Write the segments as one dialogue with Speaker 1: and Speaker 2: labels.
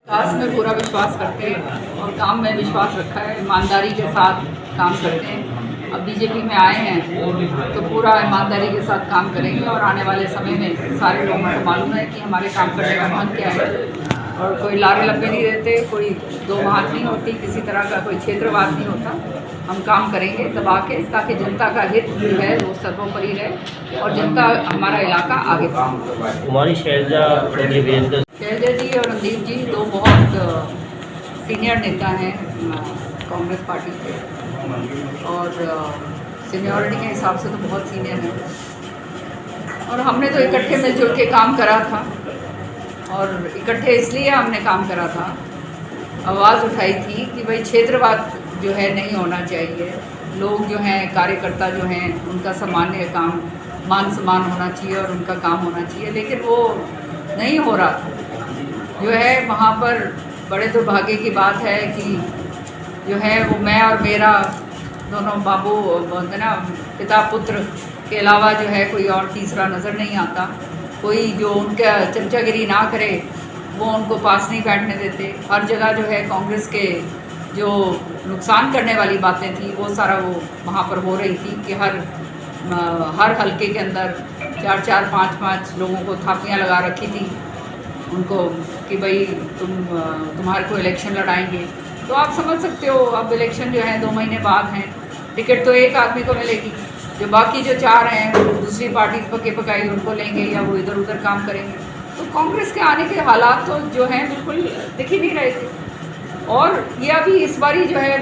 Speaker 1: विकास में पूरा विश्वास करते हैं और काम में विश्वास रखा है, ईमानदारी के साथ काम करते हैं। अब बीजेपी में आए हैं तो पूरा ईमानदारी के साथ काम करेंगे और आने वाले समय में सारे लोगों को मालूम है कि हमारे काम करने का ढंग क्या है और कोई लारे लब्बे नहीं देते, कोई दो बात नहीं होती, किसी तरह का कोई क्षेत्रवाद नहीं होता। हम काम करेंगे दबा के ताकि जनता का हित जो है वो सर्वोपरि रहे और जनता हमारा इलाका आगे बढ़े।
Speaker 2: कुमारी शैलजा
Speaker 1: जी और रणदीप जी दो बहुत सीनियर नेता हैं कांग्रेस पार्टी के और सीनियरिटी के हिसाब से तो बहुत सीनियर हैं और हमने तो इकट्ठे मिलजुल के काम करा था और इकट्ठे इसलिए हमने काम करा था, आवाज़ उठाई थी कि भाई क्षेत्रवाद जो है नहीं होना चाहिए, लोग जो हैं कार्यकर्ता जो हैं उनका सामान्य काम मान सम्मान होना चाहिए और उनका काम होना चाहिए, लेकिन वो नहीं हो रहा था। जो है वहाँ पर बड़े दुर्भाग्य की बात है कि जो है वो मैं और मेरा दोनों बाबू बोलते ना पिता पुत्र के अलावा जो है कोई और तीसरा नज़र नहीं आता। कोई जो उनका चमचागिरी ना करे वो उनको पास नहीं बैठने देते। हर जगह जो है कांग्रेस के जो नुकसान करने वाली बातें थी वो सारा वो वहाँ पर हो रही थी कि हर हलके के अंदर 4-4, 5-5 लोगों को थापियाँ लगा रखी थी उनको कि भाई तुम्हारे को इलेक्शन लड़ाएंगे। तो आप समझ सकते हो अब इलेक्शन जो है 2 महीने बाद हैं, टिकट तो एक आदमी को मिलेगी, जो बाकी जो 4 हैं दूसरी पार्टी पके पकाई उनको लेंगे या वो इधर उधर काम करेंगे। तो कांग्रेस के आने के हालात तो जो हैं बिल्कुल दिख ही नहीं रहे थे और ये अभी इस बारी जो है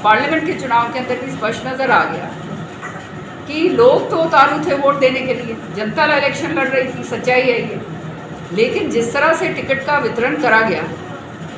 Speaker 1: पार्लियामेंट के चुनाव के अंदर भी स्पष्ट नज़र आ गया कि लोग तो उतारू थे वोट देने के लिए, जनता इलेक्शन लड़ रही थी, सच्चाई है ये। लेकिन जिस तरह से टिकट का वितरण करा गया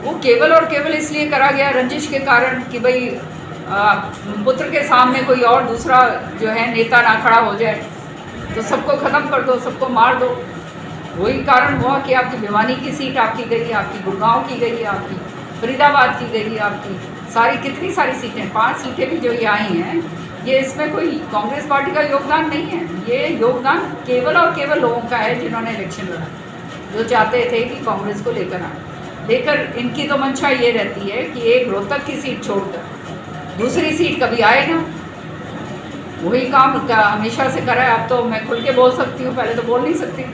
Speaker 1: वो केवल और केवल इसलिए करा गया रंजिश के कारण कि भाई पुत्र के सामने कोई और दूसरा जो है नेता ना खड़ा हो जाए तो सबको ख़त्म कर दो, सबको मार दो। वही कारण हुआ कि आपकी भिवानी की सीट आपकी गई, आपकी गुड़गांव की गई, आपकी फरीदाबाद की गई, आपकी सारी कितनी सारी सीटें 5 सीटें भी जो ये आई हैं, ये इसमें कोई कांग्रेस पार्टी का योगदान नहीं है। ये योगदान केवल और केवल लोगों का है जिन्होंने इलेक्शन लड़ा, जो चाहते थे कि कांग्रेस को लेकर आए। लेकर इनकी तो मंशा ये रहती है कि एक रोहतक की सीट छोड़कर दूसरी सीट कभी आए ना, वही काम का हमेशा से करा है। अब तो मैं खुल के बोल सकती हूँ, पहले तो बोल नहीं सकती,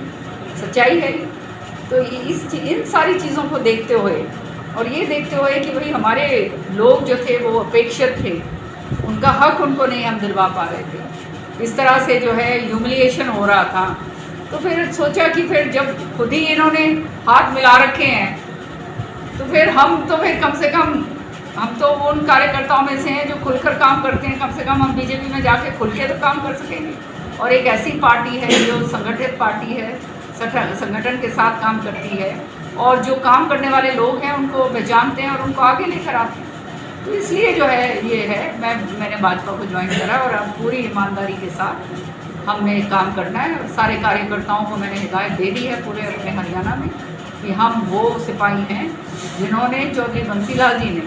Speaker 1: सच्चाई है। तो इन सारी चीज़ों को देखते हुए और ये देखते हुए कि भाई हमारे लोग जो थे वो अपेक्षित थे, उनका हक उनको नहीं हम दिलवा पा रहे थे, इस तरह से जो है ह्यूमिलिएशन हो रहा था। तो फिर सोचा कि फिर जब खुद ही इन्होंने हाथ मिला रखे हैं तो फिर कम से कम हम तो उन कार्यकर्ताओं में से हैं जो खुलकर काम करते हैं, कम से कम हम बीजेपी में जाके खुल के तो काम कर सकेंगे। और एक ऐसी पार्टी है जो संगठित पार्टी है, संगठन के साथ काम करती है और जो काम करने वाले लोग हैं उनको पहचानते हैं और उनको आगे लेकर आते हैं। तो इसलिए जो है ये है मैंने भाजपा को ज्वाइन करा और अब पूरी ईमानदारी के साथ हमने काम करना है। और सारे कार्यकर्ताओं को मैंने हिदायत दे दी है पूरे अपने हरियाणा में कि हम वो सिपाही हैं जिन्होंने चौधरी बंसीलाल जी ने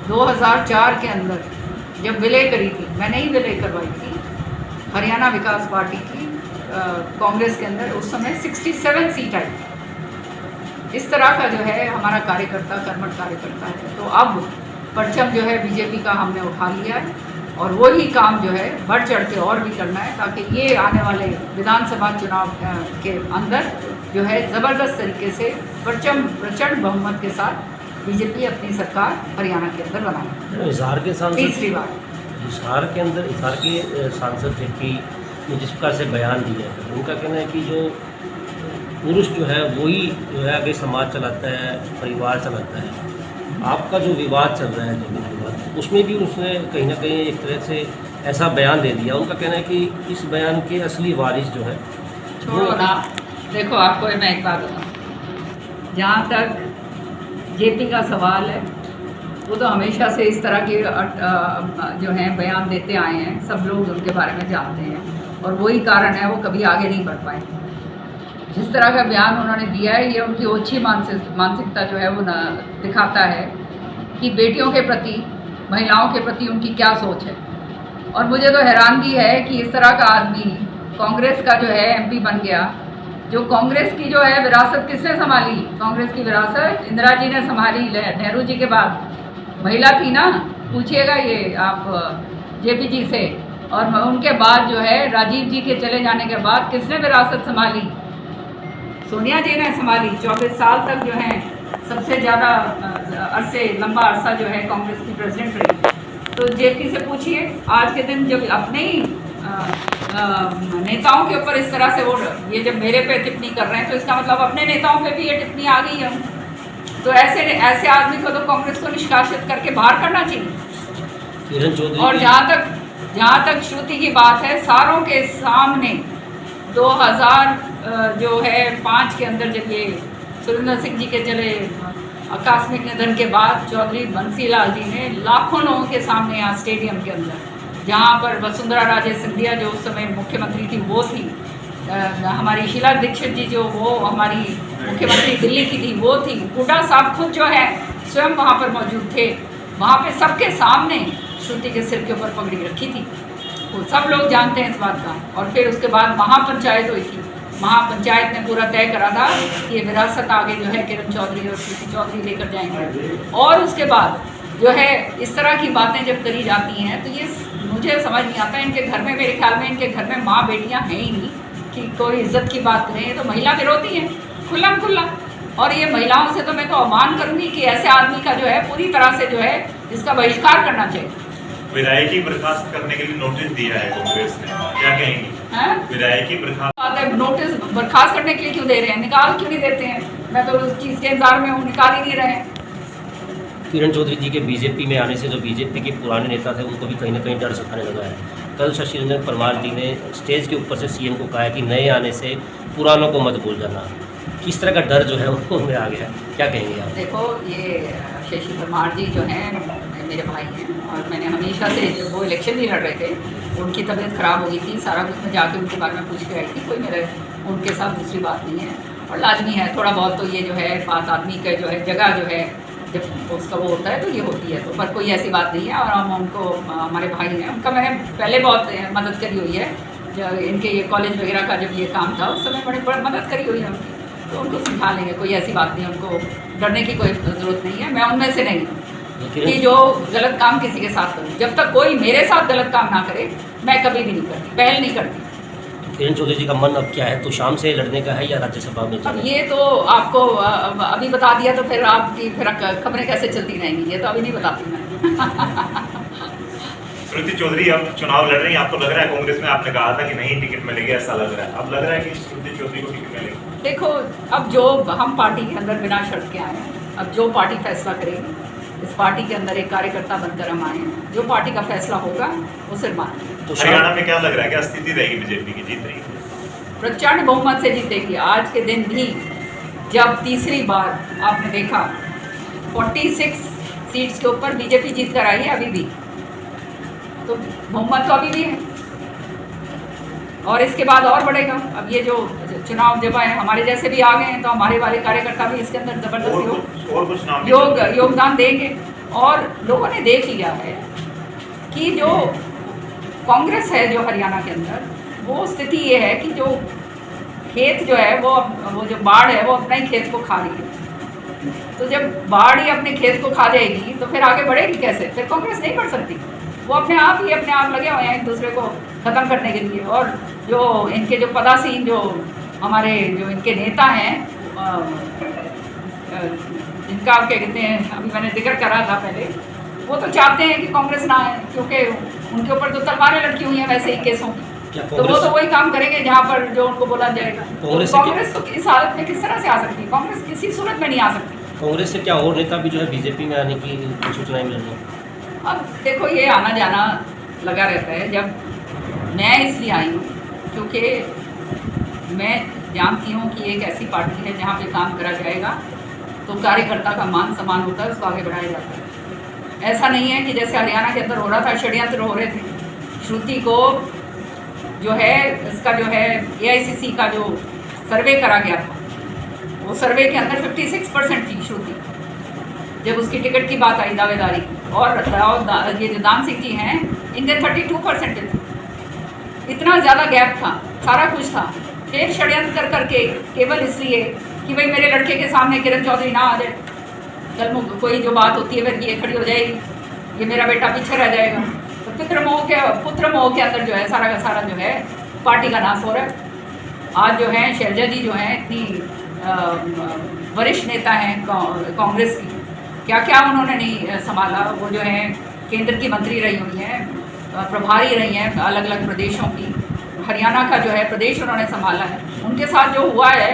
Speaker 1: 2004 के अंदर जब विलय करी थी, मैंने ही विलय करवाई थी हरियाणा विकास पार्टी की कांग्रेस के अंदर, उस समय 67 सीट आई। इस तरह का जो है हमारा कार्यकर्ता कर्मठ कार्यकर्ता है। तो अब परचम जो है बीजेपी का हमने उठा लिया है और वही काम जो है बढ़ चढ़ के और भी करना है ताकि ये आने वाले विधानसभा चुनाव के अंदर जो है ज़बरदस्त तरीके से परचम प्रचंड बहुमत के साथ बीजेपी अपनी सरकार हरियाणा के अंदर बनाए।
Speaker 2: हिसार के सांसद
Speaker 1: तीसरी बार
Speaker 2: हिसार के सांसद जबकि जिस प्रकार से बयान दिया है, उनका कहना है कि जो पुरुष जो है वही जो है आगे समाज चलाता है, परिवार चलाता है। आपका जो विवाद चल रहा है जमीन विवाद, उसमें भी उसने कहीं ना कहीं एक तरह से ऐसा बयान दे दिया। उनका कहना है कि इस बयान के असली वारिस जो है
Speaker 1: छोड़ो ना। देखो आपको मैं एक बात बताऊँ, जहाँ तक जेपी का सवाल है वो तो हमेशा से इस तरह के जो हैं बयान देते आए हैं, सब लोग उनके बारे में जानते हैं और वही कारण है वो कभी आगे नहीं बढ़ पाए। जिस तरह का बयान उन्होंने दिया है ये उनकी ओछी मानसिकता जो है वो दिखाता है कि बेटियों के प्रति, महिलाओं के प्रति उनकी क्या सोच है। और मुझे तो हैरानगी है कि इस तरह का आदमी कांग्रेस का जो है एमपी बन गया जो कांग्रेस की जो है विरासत किसने संभाली? कांग्रेस की विरासत इंदिरा जी ने संभाली, नेहरू जी के बाद महिला थी ना, पूछिएगा ये आप जेपी जी से। और उनके बाद जो है राजीव जी के चले जाने के बाद किसने विरासत संभाली? सोनिया जी ने संभाली। 24 साल तक जो है सबसे ज़्यादा अरसे लंबा अरसा जो है कांग्रेस की प्रेसिडेंट रही। तो जेपी से पूछिए, आज के दिन जब अपने ही नेताओं के ऊपर इस तरह से वो ये जब मेरे पे टिप्पणी कर रहे हैं, तो इसका मतलब अपने नेताओं पे भी ये टिप्पणी आ गई है। तो ऐसे आदमी को तो कांग्रेस को निष्कासित करके बाहर करना चाहिए। और जहाँ तक श्रुति की बात है, सारों के सामने 2005 के अंदर जब ये सुरेंद्र सिंह जी के चले आकस्मिक निधन के बाद चौधरी बंसीलाल जी ने लाखों लोगों के सामने यहाँ स्टेडियम के अंदर, जहाँ पर वसुंधरा राजे सिंधिया जो उस समय मुख्यमंत्री थी वो थी, हमारी शीला दीक्षित जी जो वो हमारी मुख्यमंत्री दिल्ली की थी वो थी, हुड्डा साहब खुद जो है स्वयं वहाँ पर मौजूद थे। वहाँ पे सबके सामने श्रुति के सिर के ऊपर पगड़ी रखी थी, वो सब लोग जानते हैं इस बात का। और फिर उसके बाद महापंचायत हुई थी। महापंचायत ने पूरा तय करा था कि ये विरासत आगे जो है किरण चौधरी और श्रुति चौधरी लेकर जाएंगे। और उसके बाद जो है इस तरह की बातें जब करी जाती हैं तो ये मुझे समझ नहीं आता। इनके घर में, मेरे ख्याल में इनके घर में माँ बेटियाँ हैं ही नहीं कि कोई इज्जत की बात करें। तो महिला विरोधी हैं खुल्लम खुल्ला। और ये महिलाओं से तो मैं तो आह्वान करूँगी कि ऐसे आदमी का जो है पूरी तरह से जो है इसका बहिष्कार करना चाहिए।
Speaker 3: विधायकी बर्खास्त करने के लिए नोटिस दिया है कांग्रेस ने, क्या कहेंगी? विधायकी बर्खास्त
Speaker 1: नोटिस बर्खास्त करने के लिए क्यों दे रहे हैं? निकाल क्यों नहीं देते हैं? मैं तो उस चीज़ के इंतजार में हूँ, निकाल ही नहीं रहे हैं।
Speaker 2: किरण चौधरी जी के बीजेपी में आने से जो बीजेपी के पुराने नेता थे उनको भी कहीं ना कहीं डर सताने लगा है। कल शशि रंजन परमार जी ने स्टेज के ऊपर से सीएम को कहा है कि नए आने से पुरानों को मत भूल जाना। किस तरह का डर जो है उनमें आ गया है, क्या कहेंगे आप?
Speaker 1: देखो, ये शशि परमार जी जो हैं मेरे भाई हैं और मैंने हमेशा से, वो इलेक्शन नहीं लड़ रहे थे, उनकी तबीयत ख़राब हो गई थी, सारा कुछ मैं जाके उनके बारे में पूछ के आई थी। कोई मेरे उनके साथ दूसरी बात नहीं है। और लाजमी है थोड़ा बहुत तो ये जो है बात आदमी का जो है जगह जो है जब उसका वो होता है तो ये होती है, तो पर कोई ऐसी बात नहीं है। और हम उनको, हमारे भाई हैं, उनका मैंने पहले बहुत मदद करी हुई है। जब इनके ये कॉलेज वगैरह का जब ये काम था उस समय बड़ी मदद करी हुई है उनकी, तो उनको समझा लेंगे, कोई ऐसी बात नहीं है, उनको डरने की कोई ज़रूरत नहीं है। मैं उनमें से नहीं कि जो गलत काम किसी के साथ करूँ। जब तक कोई मेरे साथ गलत काम ना करे मैं कभी भी नहीं करती, पहल नहीं करती।
Speaker 2: किरण चौधरी जी का मन अब क्या है, तो शाम से लड़ने का है या राज्यसभा में?
Speaker 1: अब ये तो आपको अभी बता दिया तो फिर आपकी फिर खबरें कैसे चलती रहेंगी, ये तो अभी नहीं बताती मैं।
Speaker 3: श्रुति चौधरी अब चुनाव लड़ रही हैं, आपको लग रहा है कांग्रेस में, आपने कहा था कि नहीं टिकट मिलेगी, ऐसा लग रहा है, अब लग रहा है कि श्रुति चौधरी को टिकट मिलेगी?
Speaker 1: देखो, अब जो हम पार्टी के अंदर बिना शर्त के आए हैं, अब जो पार्टी फैसला करेगी, इस पार्टी के अंदर एक कार्यकर्ता बनकर हम आए हैं, जो पार्टी का फैसला होगा वो सिर्फ मानेंगे।
Speaker 3: तो हरियाणा में क्या लग रहा है, क्या स्थिति रहेगी बीजेपी की, जीत रही?
Speaker 1: प्रचंड बहुमत से जीतेगी। आज के दिन भी जब तीसरी बार आपने देखा 46 सीट्स के ऊपर बीजेपी जीत कर आई है, अभी भी तो बहुमत तो अभी भी है और इसके बाद और बढ़ेगा। अब ये जो चुनाव जब आए, हमारे जैसे भी आ गए हैं तो हमारे वाले कार्यकर्ता भी इसके अंदर जबरदस्त योगदान देंगे। और लोगों ने देख लिया है कि जो कांग्रेस है जो हरियाणा के अंदर, वो स्थिति ये है कि जो खेत जो है वो जो बाढ़ है वो अपना ही खेत को खा रही है। तो जब बाढ़ ही अपने खेत को खा जाएगी तो फिर आगे बढ़ेगी कैसे? फिर कांग्रेस नहीं बढ़ सकती। वो अपने आप लगे हुए हैं एक दूसरे को ख़त्म करने के लिए। और जो इनके जो पदासीन जो हमारे जो इनके नेता हैं, जिनका आप क्या कहते हैं, अभी मैंने जिक्र करा था पहले, वो तो चाहते हैं कि कांग्रेस ना आए, क्योंकि उनके ऊपर तो तलवारें लटकी हुई हैं वैसे ही केसों की। तो वो तो वही काम करेंगे जहाँ पर जो उनको बोला जाएगा। कांग्रेस तो इस हालत में किस तरह से आ सकती है? कांग्रेस किसी सूरत में नहीं आ सकती।
Speaker 2: कांग्रेस से क्या और नेता भी जो है बीजेपी में आने की सूचनाएं मिल रही हैं?
Speaker 1: अब देखो, ये आना जाना लगा रहता है। जब मैं इसलिए आई हूँ क्योंकि मैं जानती हूँ कि एक ऐसी पार्टी है जहाँ पे काम करा जाएगा तो कार्यकर्ता का मान सम्मान होता है, उसको आगे बढ़ाया जाता है। ऐसा नहीं है कि जैसे हरियाणा के अंदर हो रहा था, षड्यंत्र हो रहे थे। श्रुति को जो है, इसका जो है AICC का जो सर्वे करा गया था, वो सर्वे के अंदर 56% थी श्रुति जब उसकी टिकट की बात आई दावेदारी। और ये जो दान सिंह जी हैं, इनके 32% थे। इतना ज़्यादा गैप था, सारा कुछ था। फिर षड्यंत्र करके केवल इसलिए कि भाई मेरे लड़के के सामने किरण चौधरी ना आ जाए, कल कोई जो बात होती है फिर ये खड़ी हो जाएगी, ये मेरा बेटा पीछे रह जाएगा। तो पुत्र मोह के अंदर जो है सारा का सारा जो है पार्टी का नाश हो रहा है। आज जो है शैलजा जी जो हैं इतनी वरिष्ठ नेता हैं कांग्रेस की, क्या क्या उन्होंने नहीं संभाला। वो जो है केंद्र की मंत्री रही हुई हैं, प्रभारी रही हैं अलग अलग प्रदेशों की, हरियाणा का जो है प्रदेश उन्होंने संभाला है। उनके साथ जो हुआ है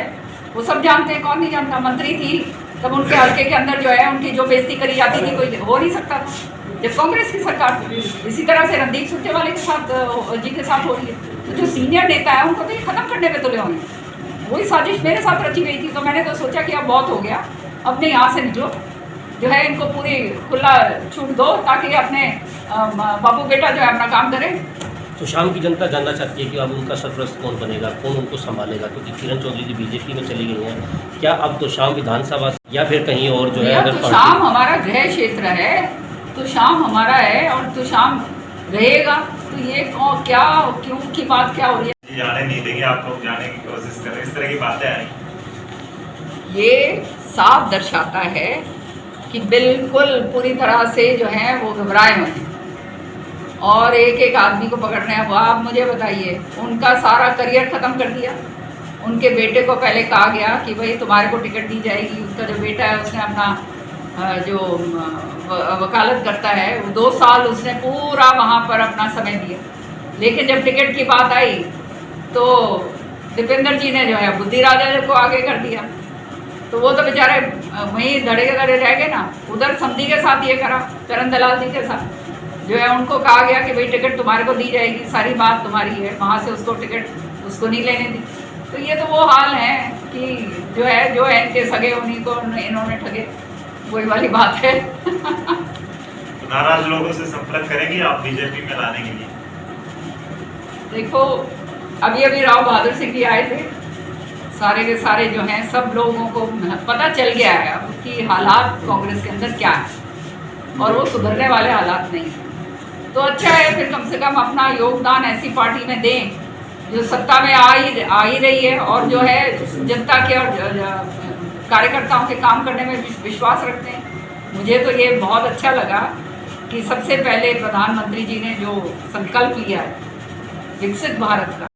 Speaker 1: वो सब जानते हैं, कौन नहीं जानता। मंत्री थी तब उनके हल्के के अंदर जो है उनकी जो बेइज्जती करी जाती थी कोई हो नहीं सकता था जब कांग्रेस की सरकार थी। इसी तरह से रणदीप सुरजेवाला के साथ जी के साथ हो रही है। तो जो सीनियर नेता है उनको तो ये खत्म करने पे तुले होंगे। वही साजिश मेरे साथ रची गई थी, तो मैंने तो सोचा कि अब बहुत हो गया, अब नहीं यहाँ से निकलो, जो है इनको पूरी खुला छूट दो ताकि अपने बाबू बेटा जो है अपना काम करें।
Speaker 2: तो शाम की जनता जानना चाहती है कि अब उनका सरपरस्त कौन बनेगा, कौन उनको संभालेगा, क्योंकि किरण चौधरी जी बीजेपी में चली गई हैं। क्या अब तो शाम विधानसभा या फिर कहीं और जो है अगर
Speaker 1: तो शाम हमारा गृह क्षेत्र है, तो शाम हमारा है और तो शाम रहेगा। तो ये क्या क्यों की बात क्या हो रही है?
Speaker 3: जाने नहीं देंगे, आप लोग जाने की कोशिश कर रहे हैं, इस तरह की बातें आ रही।
Speaker 1: ये साफ दर्शाता है कि बिल्कुल पूरी तरह से जो है वो घबराए हुए हैं और एक एक आदमी को पकड़ रहे हैं। वो आप मुझे बताइए, उनका सारा करियर ख़त्म कर दिया। उनके बेटे को पहले कहा गया कि भाई तुम्हारे को टिकट दी जाएगी। उसका जो बेटा है उसने अपना जो वकालत करता है वो 2 साल उसने पूरा वहाँ पर अपना समय दिया, लेकिन जब टिकट की बात आई तो दीपेंद्र जी ने जो है बुद्धि राजा को आगे कर दिया। तो वो तो बेचारे वहीं धड़े के धड़े रह गए ना। उधर समधी के साथ ये करा, करण दलाल जी के साथ जो है उनको कहा गया कि भाई टिकट तुम्हारे को दी जाएगी, सारी बात तुम्हारी है, वहाँ से उसको टिकट उसको नहीं लेने दी। तो ये तो वो हाल है कि जो है इनके सगे उन्हीं को इन्होंने ठगे, वही वाली बात है।
Speaker 3: तो नाराज लोगों से संपर्क करेंगे आप बीजेपी में लाने के लिए?
Speaker 1: देखो अभी राव बहादुर सिंह जी आए थे, सारे के सारे जो हैं सब लोगों को पता चल गया है अब कि हालात कांग्रेस के अंदर क्या है और वो सुधरने वाले हालात नहीं हैं। तो अच्छा है फिर कम से कम अपना योगदान ऐसी पार्टी में दें जो सत्ता में आ ही रही है और जो है जनता के और कार्यकर्ताओं के काम करने में विश्वास रखते हैं। मुझे तो ये बहुत अच्छा लगा कि सबसे पहले प्रधानमंत्री जी ने जो संकल्प लिया है विकसित भारत का,